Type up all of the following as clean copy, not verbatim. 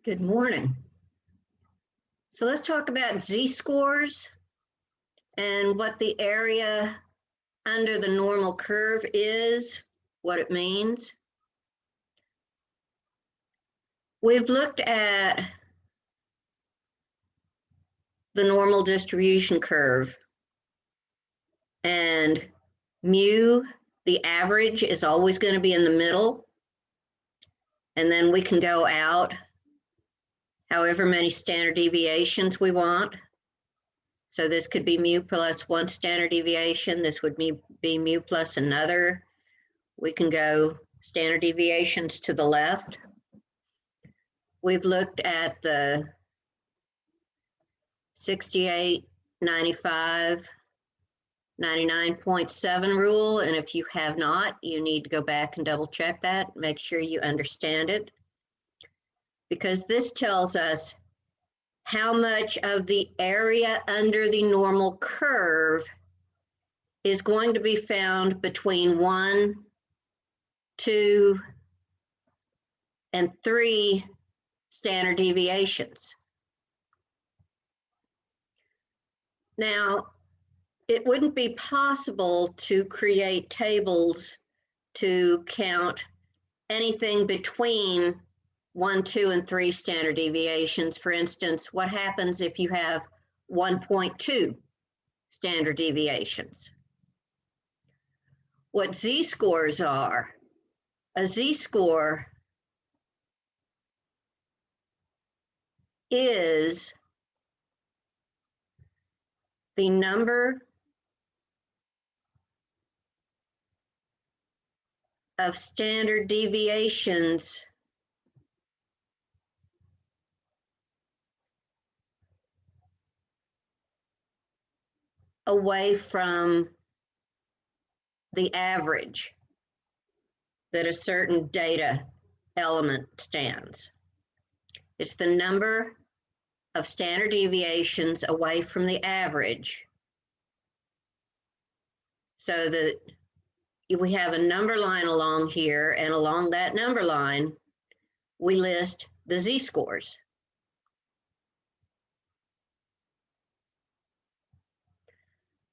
Good morning. So let's talk about z-scores and what the area under the normal curve is, what it means. We've looked at the normal distribution curve, and mu, the average, is always going to be in the middle, and then we can go out however many standard deviations we want. So this could be mu plus one standard deviation. This would be mu plus another. We can go standard deviations to the left. We've looked at the 68, 95, 99.7 rule, and if you have not, you need to go back and double check that, make sure you understand it, because this tells us how much of the area under the normal curve is going to be found between 1, 2, and 3 standard deviations. Now, it wouldn't be possible to create tables to count anything between 1, 2, and 3 standard deviations. For instance, what happens if you have 1.2 standard deviations? What z-scores are, a z-score is the number of standard deviations away from the average that a certain data element stands. It's the number of standard deviations away from the average, so that if we have a number line along here, and along that number line, we list the z-scores.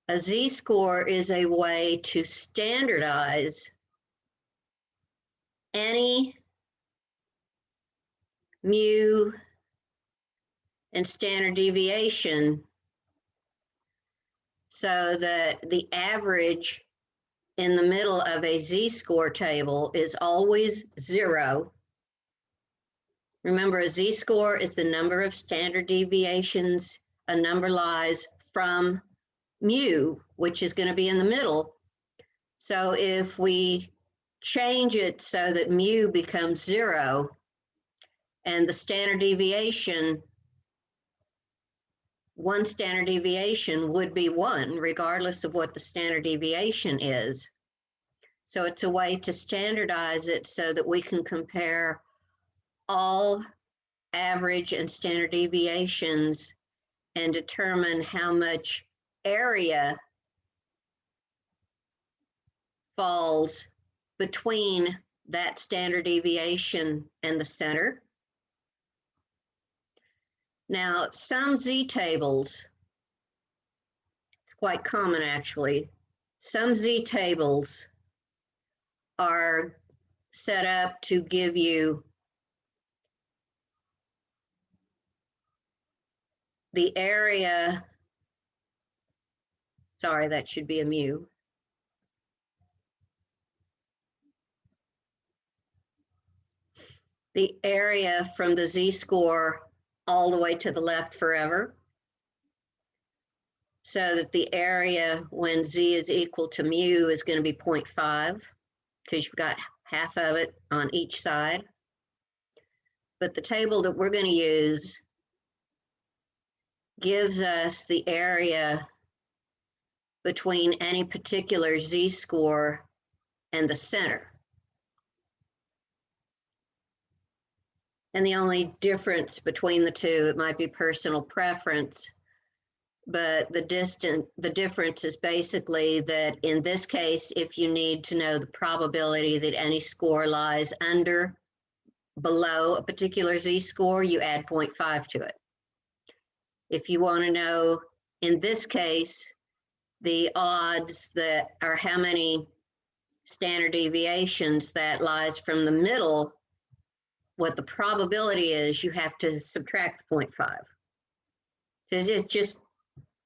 A z-score is a way to standardize any mu and standard deviation so that the average in the middle of a z-score table is always 0. Remember, a z-score is the number of standard deviations a number lies from mu, which is going to be in the middle. So if we change it so that mu becomes 0 and the standard deviation, one standard deviation would be 1, regardless of what the standard deviation is. So it's a way to standardize it so that we can compare all average and standard deviations and determine how much area falls between that standard deviation and the center. Now, some z-tables, it's quite common actually, some z-tables are set up to give you the area, sorry, that should be a mu. The area from the z-score all the way to the left forever, so that the area when z is equal to mu is going to be 0.5, because you've got half of it on each side. But the table that we're going to use gives us the area between any particular z-score and the center. And the only difference between the two, it might be personal preference, but the difference is basically that in this case, if you need to know the probability that any score lies under below a particular z-score, you add 0.5 to it. If you want to know, in this case, the odds that are how many standard deviations that lies from the middle, what the probability is, you have to subtract 0.5. It's just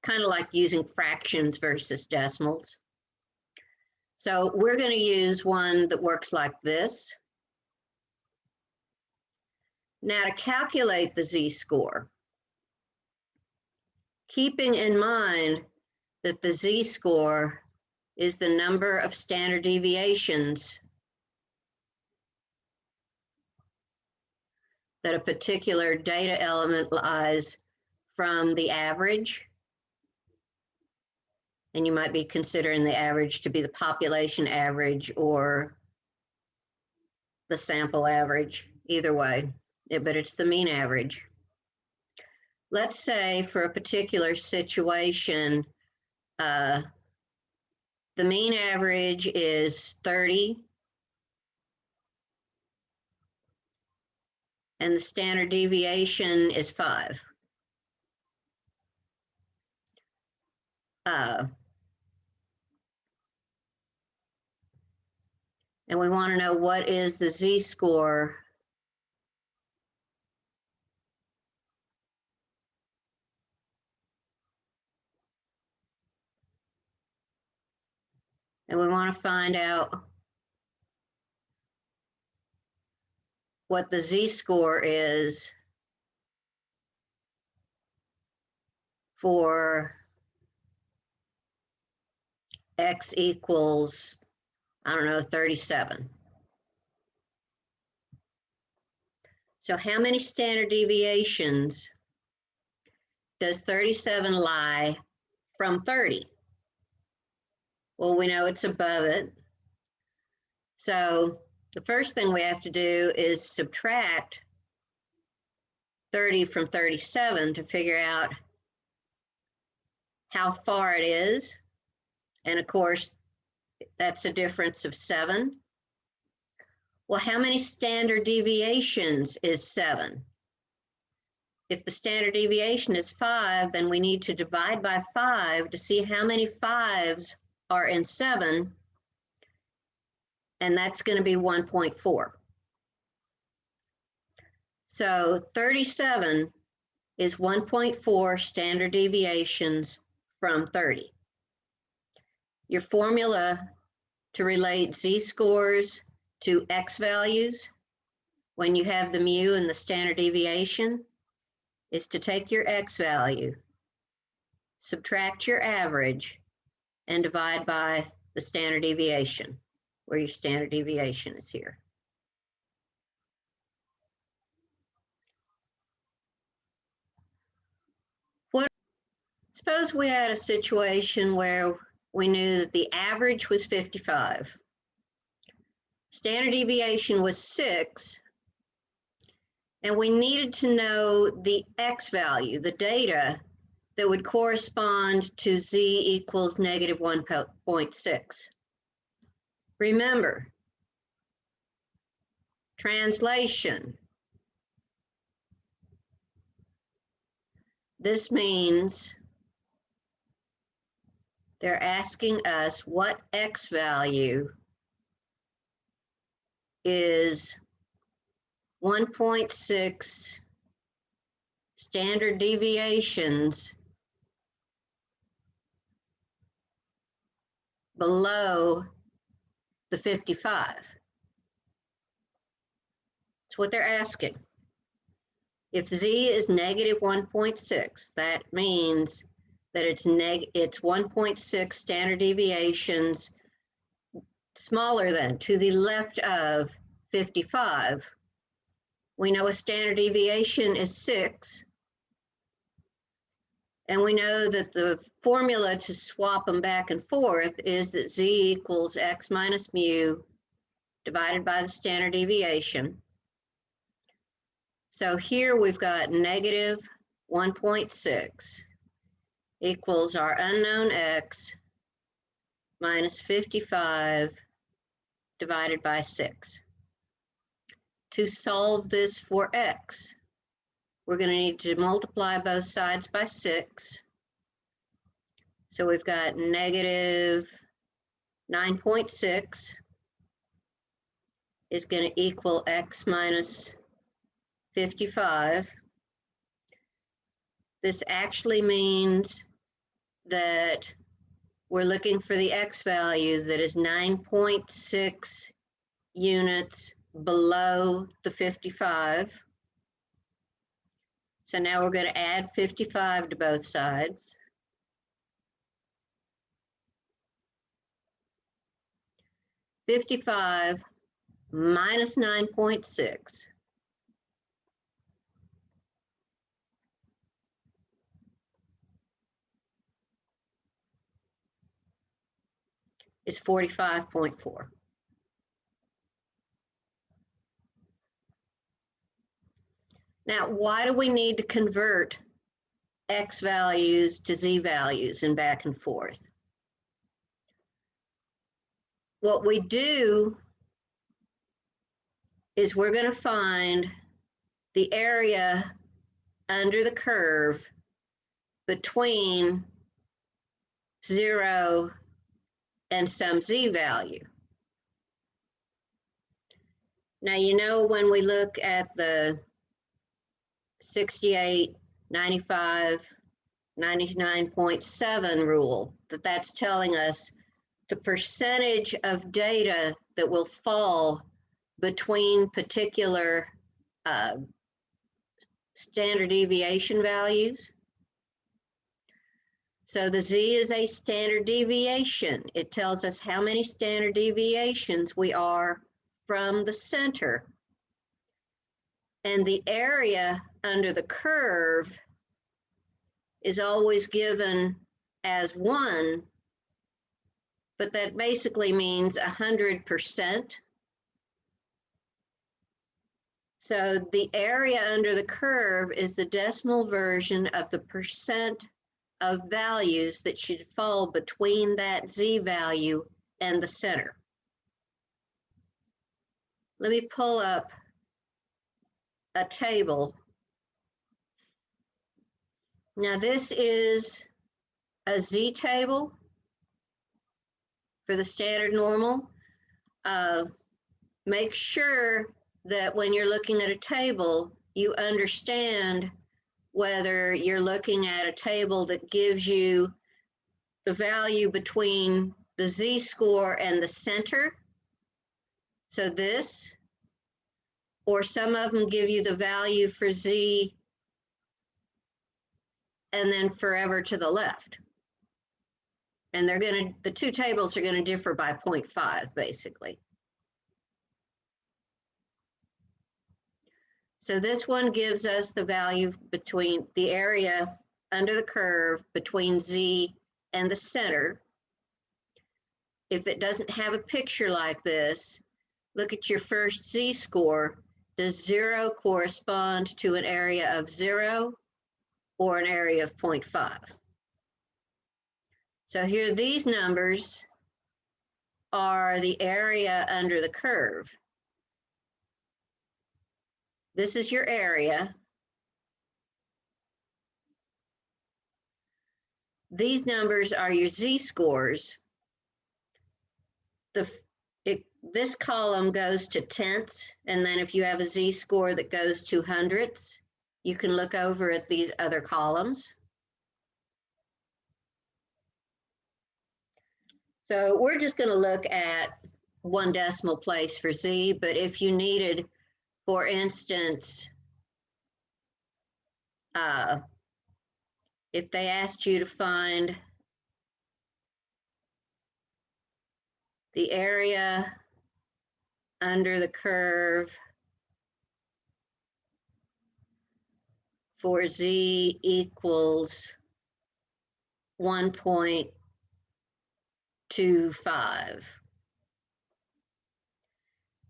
kind of like using fractions versus decimals. So we're going to use one that works like this. Now to calculate the z-score, keeping in mind that the z-score is the number of standard deviations that a particular data element lies from the average. And you might be considering the average to be the population average or the sample average, either way, but it's the mean average. Let's say for a particular situation, the mean average is 30 and the standard deviation is 5. And we want to know what is the z-score and we want to find out what the z-score is for x equals, I don't know, 37. So how many standard deviations does 37 lie from 30? Well, we know it's above it. So the first thing we have to do is subtract 30 from 37 to figure out how far it is. And of course, that's a difference of 7. Well, how many standard deviations is 7? If the standard deviation is 5, then we need to divide by 5 to see how many 5s are in 7, and that's going to be 1.4. So 37 is 1.4 standard deviations from 30. Your formula to relate z-scores to x values when you have the mu and the standard deviation is to take your x value, subtract your average, and divide by the standard deviation, where your standard deviation is here. Suppose we had a situation where we knew that the average was 55. Standard deviation was 6, and we needed to know the x value, the data that would correspond to z equals negative 1.6. Remember, translation. This means they're asking us what x value is 1.6 standard deviations below the 55. That's what they're asking. If z is negative 1.6, that means that it's 1.6 standard deviations smaller than, to the left of 55. We know a standard deviation is 6. And we know that the formula to swap them back and forth is that z equals x minus mu divided by the standard deviation. So here we've got negative 1.6 equals our unknown x minus 55 divided by 6. to solve this for x, we're going to need to multiply both sides by 6. So we've got negative 9.6 is going to equal x minus 55. This actually means that we're looking for the x value that is 9.6 units below the 55. So now we're going to add 55 to both sides. $55 minus 9.6 is 45.4. Now, why do we need to convert x values to z values and back and forth? What we do is we're going to find the area under the curve between 0 and some z value. Now, you know, when we look at the 68, 95, 99.7 rule, that's telling us the percentage of data that will fall between particular standard deviation values. So the z is a standard deviation. It tells us how many standard deviations we are from the center. And the area under the curve is always given as 1, but that basically means 100%. So the area under the curve is the decimal version of the percent of values that should fall between that z value and the center. Let me pull up a table. Now this is a z table for the standard normal. Make sure that when you're looking at a table, you understand whether you're looking at a table that gives you the value between the z-score and the center, so this, or some of them give you the value for z and then forever to the left. And they're going to, the two tables are going to differ by 0.5 basically. So this one gives us the value between the area under the curve between z and the center. If it doesn't have a picture like this, look at your first z-score. Does 0 correspond to an area of 0 or an area of 0.5? So here these numbers are the area under the curve. This is your area. These numbers are your z-scores. This column goes to tenths, and then if you have a z-score that goes to hundredths, you can look over at these other columns. So we're just going to look at 1 decimal place for z, but if you needed, for instance, if they asked you to find the area under the curve for z equals 1.25,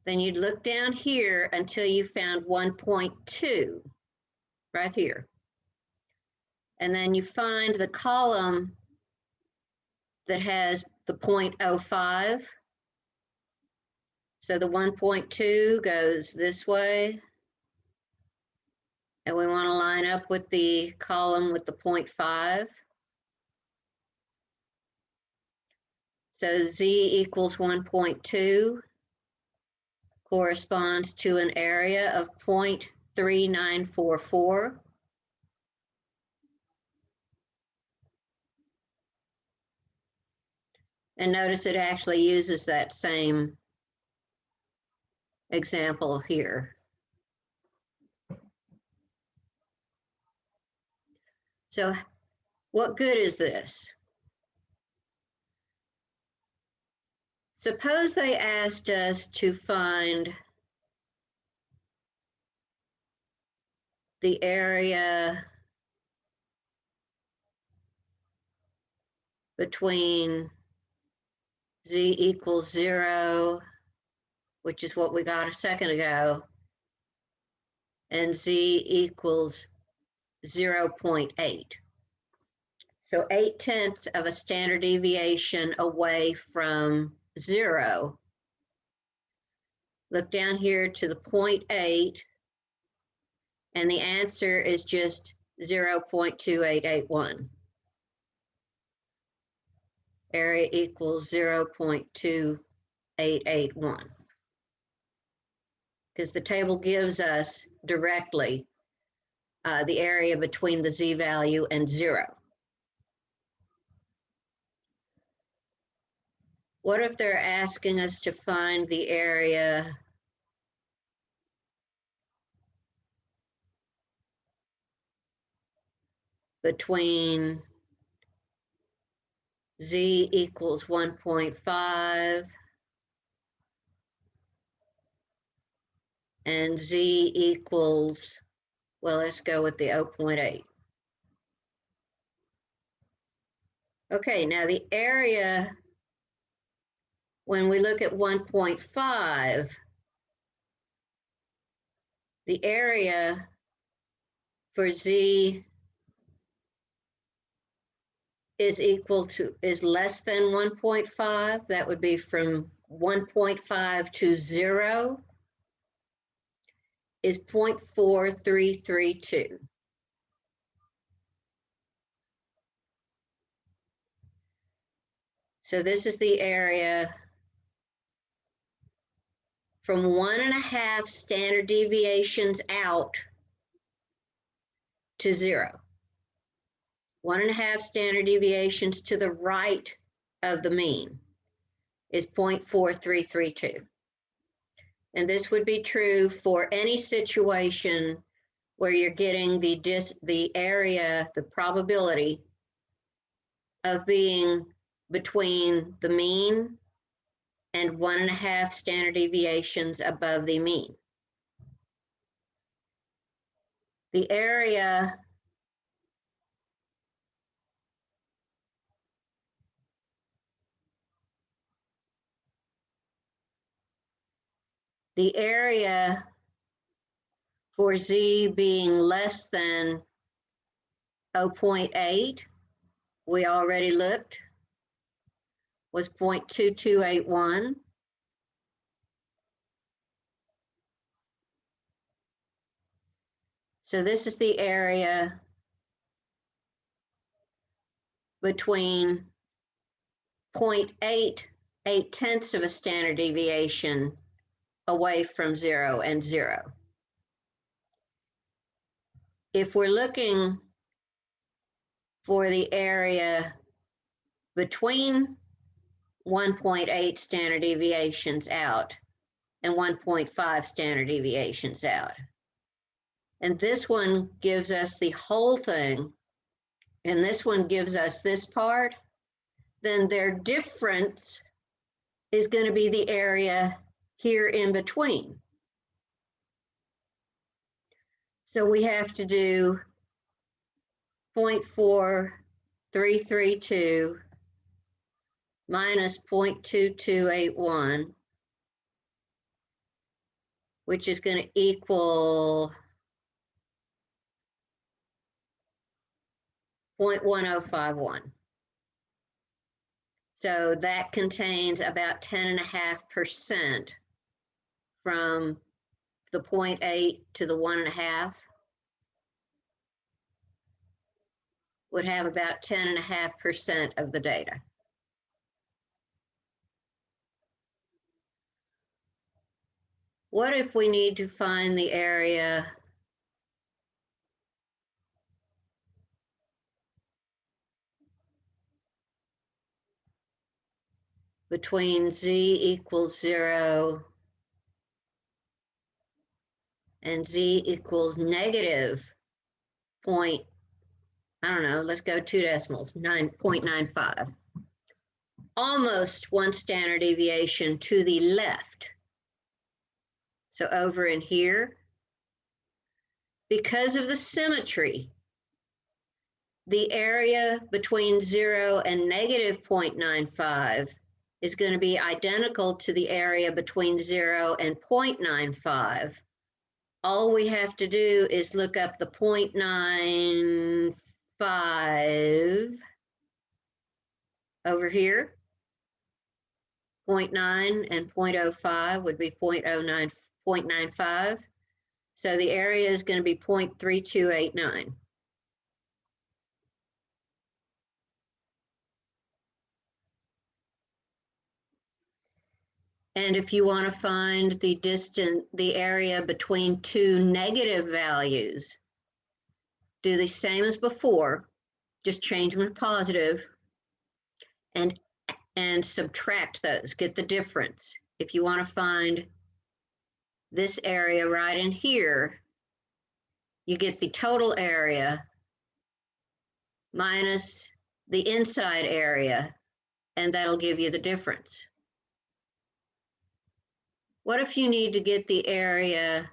then you'd look down here until you found 1.2 right here. And then you find the column that has the 0.05. So the 1.2 goes this way. And we want to line up with the column with the 0.5. So Z equals 1.2 corresponds to an area of 0.3944. And notice it actually uses that same example here. So what good is this? Suppose they asked us to find the area between Z equals 0, which is what we got a second ago, and Z equals 0.8. So 0.8 of a standard deviation away from 0. Look down here to the 0.8, and the answer is just 0.2881. Area equals 0.2881. Because the table gives us directly the area between the Z value and 0. What if they're asking us to find the area between Z equals 1.5 and Z equals, well, let's go with the 0.8. Okay, now the area, when we look at 1.5, the area for Z is less than 1.5. That would be from 1.5 to 0 is 0.4332. So this is the area from 1.5 standard deviations out to 0. 1.5 standard deviations to the right of the mean is 0.4332. And this would be true for any situation where you're getting the area, the probability of being between the mean and 1.5 standard deviations above the mean. The area for Z being less than 0.8, we already looked, was 0.2281. So this is the area between 0.8, 0.8 of a standard deviation away from 0 and 0. If we're looking for the area between 1.8 standard deviations out and 1.5 standard deviations out, and this one gives us the whole thing, and this one gives us this part, then their difference is going to be the area here in between. So we have to do 0.4332 minus 0.2281, which is going to equal 0.1051. So that contains about 10.5% from the 0.8 to the 1.5 would have about 10.5% of the data. What if we need to find the area between z equals 0 and z equals negative point, I don't know, let's go 2 decimals, 9.95. Almost 1 standard deviation to the left. So over in here, because of the symmetry, the area between 0 and negative 0.95 is going to be identical to the area between 0 and 0.95. All we have to do is look up the 0.95 over here. 0.9 and 0.05 would be 0.95. So the area is going to be 0.3289. And if you want to find the distance, the area between two negative values, do the same as before, just change them to positive and subtract those, get the difference. If you want to find this area right in here, you get the total area minus the inside area, and that'll give you the difference. What if you need to get the area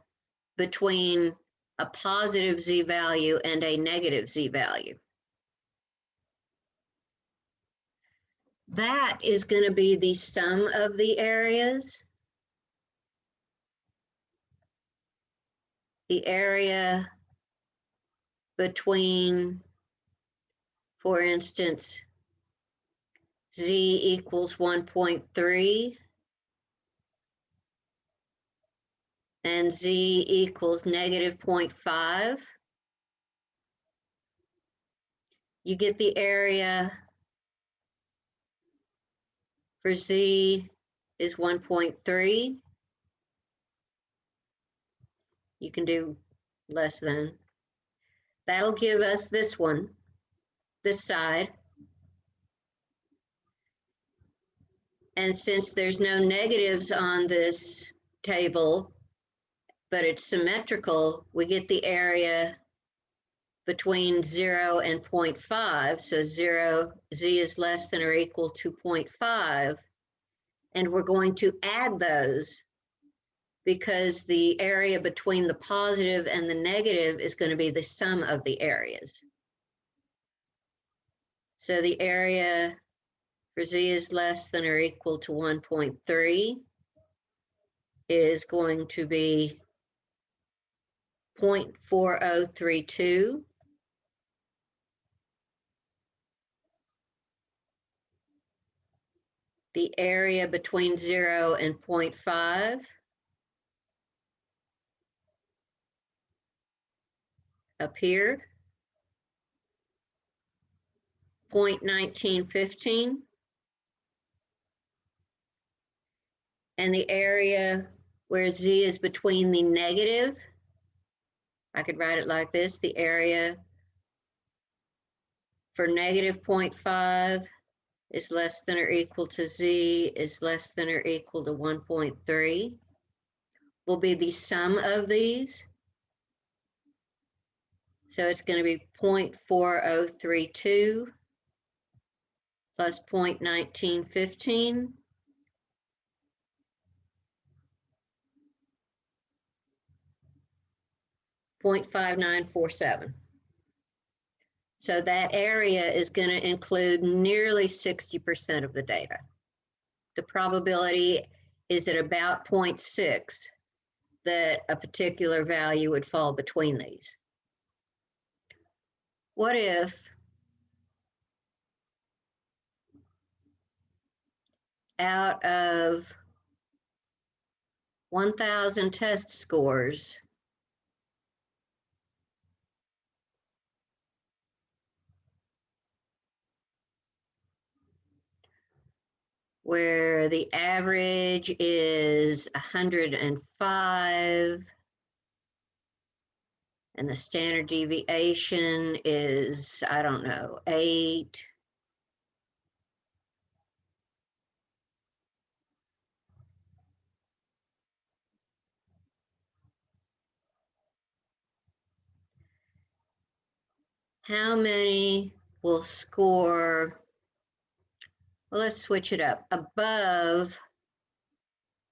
between a positive z value and a negative z value? That is going to be the sum of the areas. The area between, for instance, z equals 1.3 and z equals negative 0.5. You get the area for z is 1.3. You can do less than. That'll give us this one, this side. And since there's no negatives on this table, but it's symmetrical, we get the area between 0 and 0.5. So 0, z is less than or equal to 0.5. And we're going to add those because the area between the positive and the negative is going to be the sum of the areas. So the area for z is less than or equal to 1.3 is going to be 0.4032. The area between 0 and 0.5 up here, 0.1915. And the area where z is between the negative, I could write it like this, the area for negative 0.5 is less than or equal to z is less than or equal to 1.3 will be the sum of these. So it's going to be 0.4032 plus 0.1915 0.5947. So that area is going to include nearly 60% of the data. The probability is at about 0.6 that a particular value would fall between these. What if out of 1,000 test scores where the average is 105 and the standard deviation is, I don't know, 8. How many will score, well, let's switch it up, above,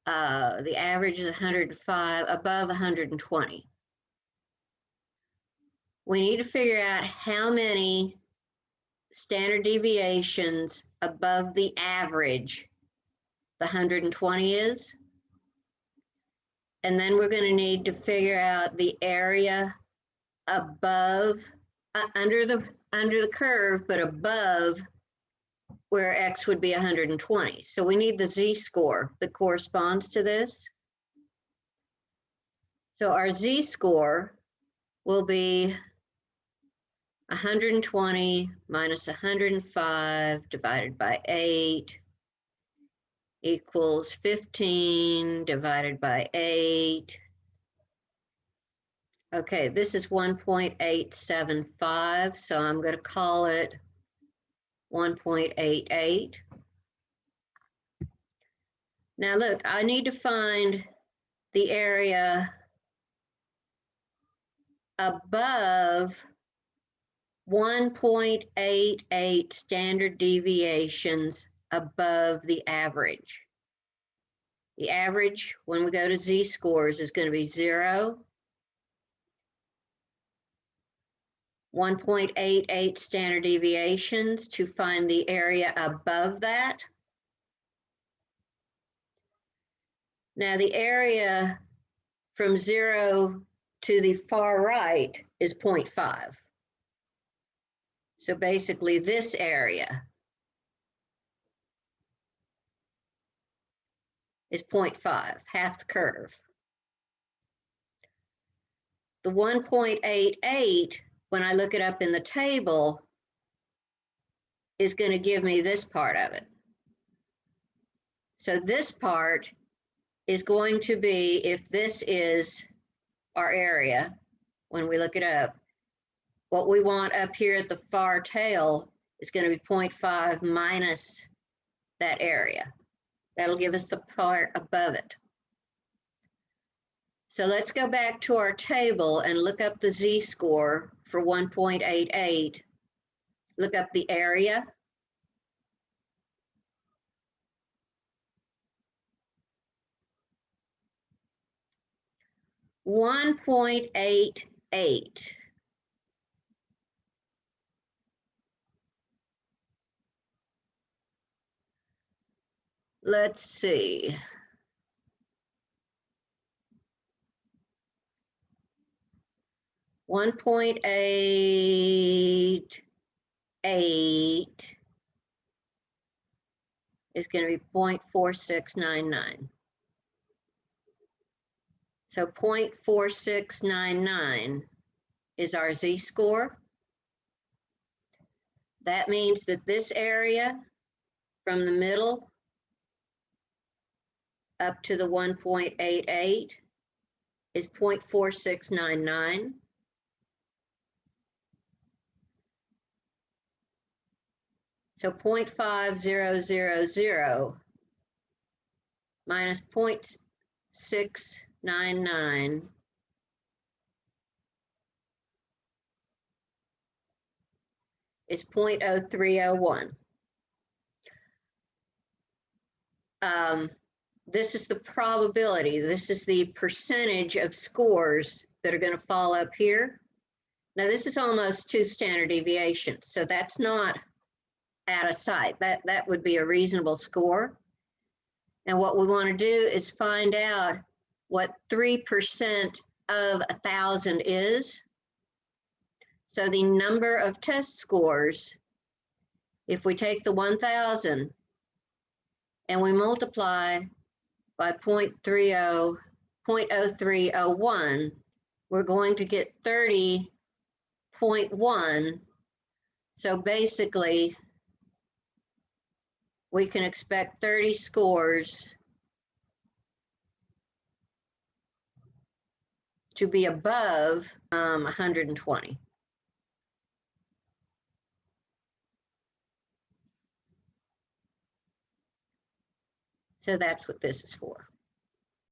the average is 105, above 120. We need to figure out how many standard deviations above the average the 120 is. And then we're going to need to figure out the area above, under the curve, but above where x would be 120. So we need the z-score that corresponds to this. So our z-score will be 120 minus 105 divided by 8 equals 15 divided by 8. Okay, this is 1.875, so I'm going to call it 1.88. Now look, I need to find the area above 1.88 standard deviations above the average. The average, when we go to z-scores, is going to be 0, 1.88 standard deviations to find the area above that. Now the area from 0 to the far right is 0.5. So basically this area is 0.5, half the curve. The 1.88, when I look it up in the table, is going to give me this part of it. So this part is going to be, if this is our area, when we look it up, what we want up here at the far tail is going to be 0.5 minus that area. That'll give us the part above it. So let's go back to our table and look up the z-score for 1.88. Look up the area. .88. Let's see. .88 is going to be 0.4699. So 0.4699 is our z-score. That means that this area from the middle up to the 1.88 is 0.4699. So 0.5000 minus 0.699 is 0.0301. This is the probability. This is the percentage of scores that are going to fall up here. Now this is almost 2 standard deviations, so that's not out of sight. That would be a reasonable score. And what we want to do is find out what 3% of 1,000 is. So the number of test scores, if we take the 1,000 and we multiply by 0.30 0.0301, we're going to get 30.1. So basically, we can expect 30 scores to be above 120. So that's what this is for.